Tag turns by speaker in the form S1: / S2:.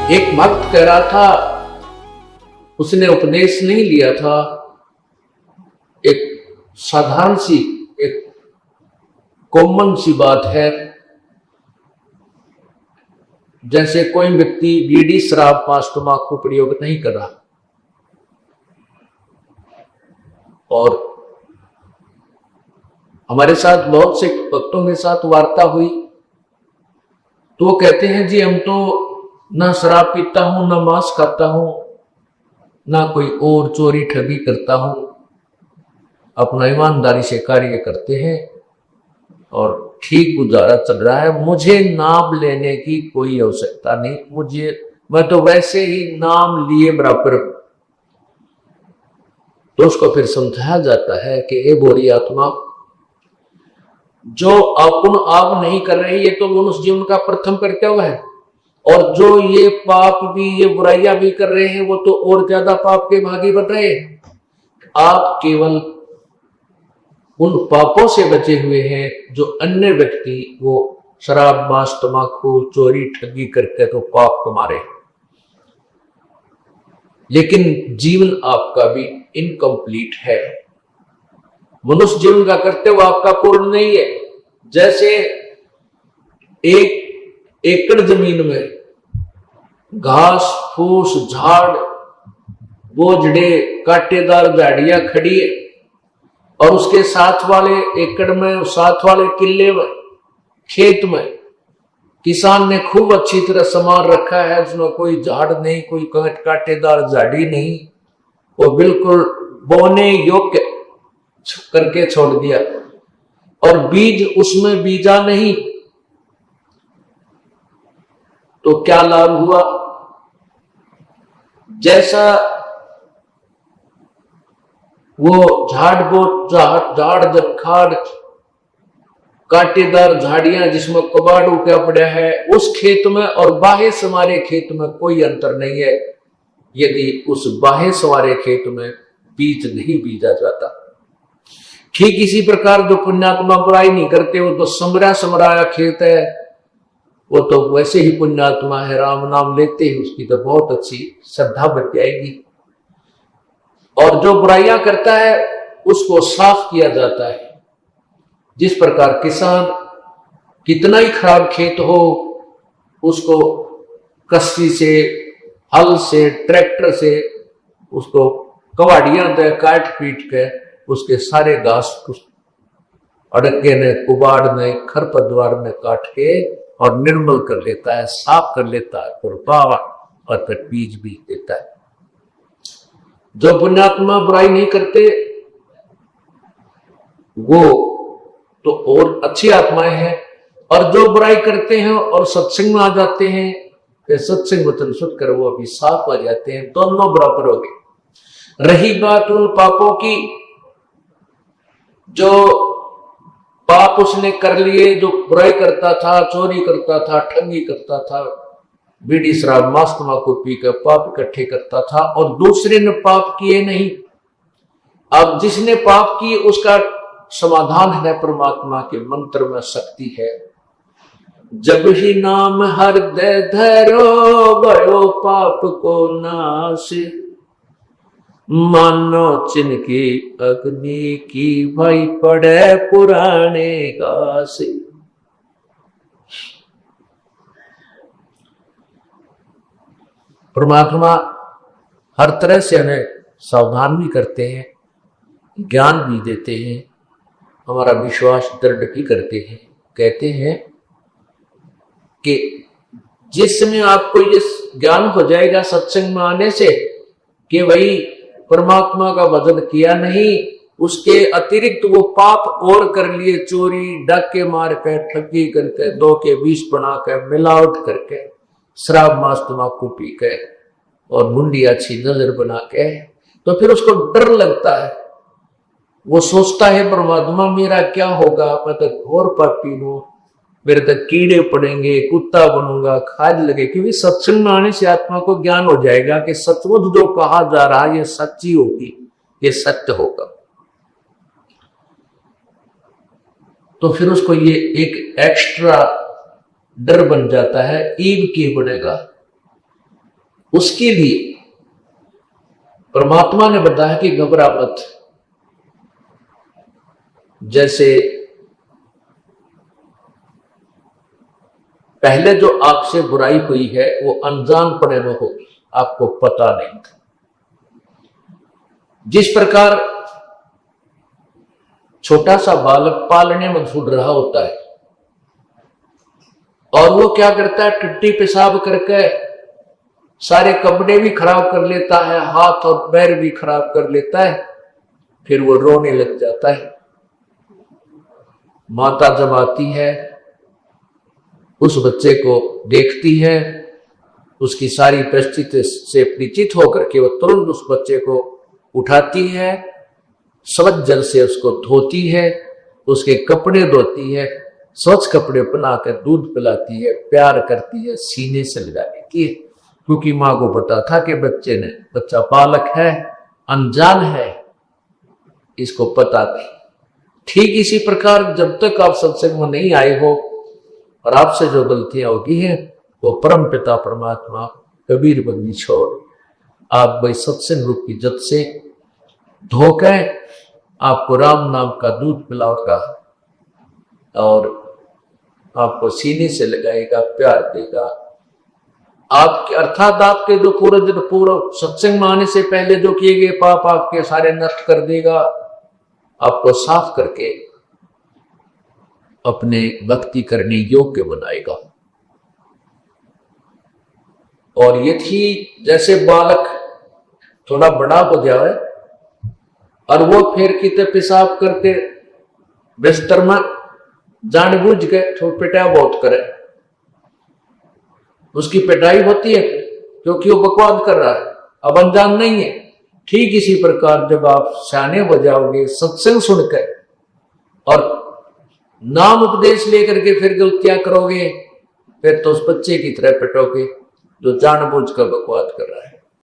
S1: एक भक्त कह रहा था, उसने उपदेश नहीं लिया था, एक साधारण सी, एक कॉमन सी बात है। जैसे कोई व्यक्ति बीड़ी, शराब, मांस, तंबाकू प्रयोग नहीं कर रहा और हमारे साथ बहुत से भक्तों के साथ वार्ता हुई तो वो कहते हैं जी हम तो ना शराब पीता हूं, ना मांस खाता हूं, ना कोई और चोरी ठगी करता हूं, अपना ईमानदारी से कार्य करते हैं और ठीक गुजारा चल रहा है। मुझे नाम लेने की कोई आवश्यकता नहीं, मैं तो वैसे ही नाम लिए बराबर। तो उसको फिर समझाया जाता है कि हे बोरी आत्मा, जो अपन आप नहीं कर रहे ये तो मनुष्य जीवन का प्रथम कर्तव्य है, और जो ये पाप भी, ये बुराइयां भी कर रहे हैं वो तो और ज्यादा पाप के भागी बन रहे हैं। आप केवल उन पापों से बचे हुए हैं जो अन्य व्यक्ति वो शराब, मांस, तंबाकू, चोरी, ठगी करके तो पाप कमा रहे हैं, लेकिन जीवन आपका भी इनकम्प्लीट है। मनुष्य जीवन का कर्तव्य आपका पूर्ण नहीं है। जैसे एक एकड़ जमीन में घास फूस, झाड़, बोझड़े, कांटेदार झाड़ियां खड़ी है और उसके साथ वाले एकड़ में, साथ वाले किले में, खेत में किसान ने खूब अच्छी तरह संभाल रखा है, उसमें कोई झाड़ नहीं, कोई कांटेदार झाड़ी नहीं, वो बिल्कुल बोने योग्य करके छोड़ दिया और बीज उसमें बीजा नहीं, तो क्या लाभ हुआ? जैसा वो झाड़ जखाड़, कांटेदार झाड़ियां जिसमें कबाड़ उगा पड़ा है उस खेत में और बाहे सवारे खेत में कोई अंतर नहीं है, यदि उस बाहे सवारे खेत में बीज नहीं बीजा जाता। ठीक इसी प्रकार जो पुण्यात्मा बुराई नहीं करते वो तो समराया खेत है, वो तो वैसे ही पुण्यात्मा है, राम नाम लेते ही उसकी तो बहुत अच्छी श्रद्धा बढ़ जाएगी। और जो बुराइयां करता है उसको साफ किया जाता है। जिस प्रकार किसान कितना ही खराब खेत हो उसको कस्सी से, हल से, ट्रैक्टर से उसको कवाड़ियां दे काट पीट के उसके सारे घास अड़के ने, कुबाड़ ने, खरपतवार ने काट के और निर्मल कर लेता है, साफ कर लेता है और फिर बीज बीज देता है। जो पुण्यात्मा बुराई नहीं करते वो तो और अच्छी आत्माएं हैं, और जो बुराई करते हैं और सत्संग में आ जाते हैं, फिर सत्संग वचन सुनकर वो अभी साफ आ जाते हैं, दोनों बराबर हो गए। रही बात उन पापों की जो पाप उसने कर लिए, जो बुराई करता था, चोरी करता था, ठगी करता था, बीड़ी शराब मांस तंबाकू पी कर पाप इकट्ठे करता था और दूसरे ने पाप किए नहीं। अब जिसने पाप किए उसका समाधान है परमात्मा के मंत्र में शक्ति है। जब ही नाम हृदय धरो भयो पाप को नाश, मानो चिनकी अग्नि की भाई पड़े पुराने घास। परमात्मा हर तरह से हमें सावधान भी करते हैं, ज्ञान भी देते हैं, हमारा विश्वास दृढ़ भी करते हैं। कहते हैं कि जिस समय आपको ये ज्ञान हो जाएगा सत्संग में आने से कि भाई परमात्मा का भजन किया नहीं, उसके अतिरिक्त वो पाप और कर लिए, चोरी डाके मार कर, ठगी करके, 2 के 20 बना कर, मिलावट करके, शराब मांस तंबाकू पी के और मुंडी अच्छी नजर बना के, तो फिर उसको डर लगता है। वो सोचता है परमात्मा मेरा क्या होगा, मैं तो घोर पापी हूं, मेरे तक कीड़े पड़ेंगे, कुत्ता बनूंगा, खाद लगे। क्योंकि सत्संग में आने से आत्मा को ज्ञान हो जाएगा कि सचमुच जो कहा जा रहा है ये सच्ची होगी, ये सत्य होगा। तो फिर उसको ये एक एक्स्ट्रा डर बन जाता है, ईव की बनेगा। उसके लिए परमात्मा ने बताया कि घबरा मत। जैसे पहले जो आपसे बुराई हुई है वो अनजानपने में होगी, आपको पता नहीं था। जिस प्रकार छोटा सा बालक पालने में झूल रहा होता है और वो क्या करता है, टट्टी पेशाब करके सारे कपड़े भी खराब कर लेता है, हाथ और पैर भी खराब कर लेता है, फिर वो रोने लग जाता है। माता जब आती है, उस बच्चे को देखती है, उसकी सारी परिस्थिति से परिचित होकर के वो तुरंत उस बच्चे को उठाती है, स्वच्छ जल से उसको धोती है, उसके कपड़े धोती है, स्वच्छ कपड़े पहनाकर दूध पिलाती है, प्यार करती है, सीने से लगा लेती है, क्योंकि मां को पता था कि बच्चा बालक है, अनजान है, इसको पता नहीं। ठीक इसी प्रकार जब तक आप सत्संग में नहीं आए हो और आपसे जो गलतियां होगी हैं, वो परम पिता परमात्मा कबीर बंदी छोड़ आप भाई सत्संग रूप की जत से धोकर आपको राम नाम का दूध पिलाएगा और आपको सीने से लगाएगा, प्यार देगा। आपके अर्थात आपके जो पूर्व सत्संग में आने से पहले जो किए गए पाप आपके सारे नष्ट कर देगा, आपको साफ करके अपने भक्ति करने योग्य बनाएगा। और ये थी जैसे बालक थोड़ा बड़ा हो जाए और वो फिर कितने पेशाब करके बिस्तर में जानबूझ के पिटाई बहुत करे, उसकी पिटाई होती है क्योंकि वो बकवाद कर रहा है, अब अनजान नहीं है। ठीक इसी प्रकार जब आप सियाने हो जाओगे सत्संग सुनकर और नाम उपदेश लेकर के फिर गलतियां करोगे, फिर तो उस बच्चे की तरह पिटोगे जो जानबूझ कर बकवाद कर रहा है।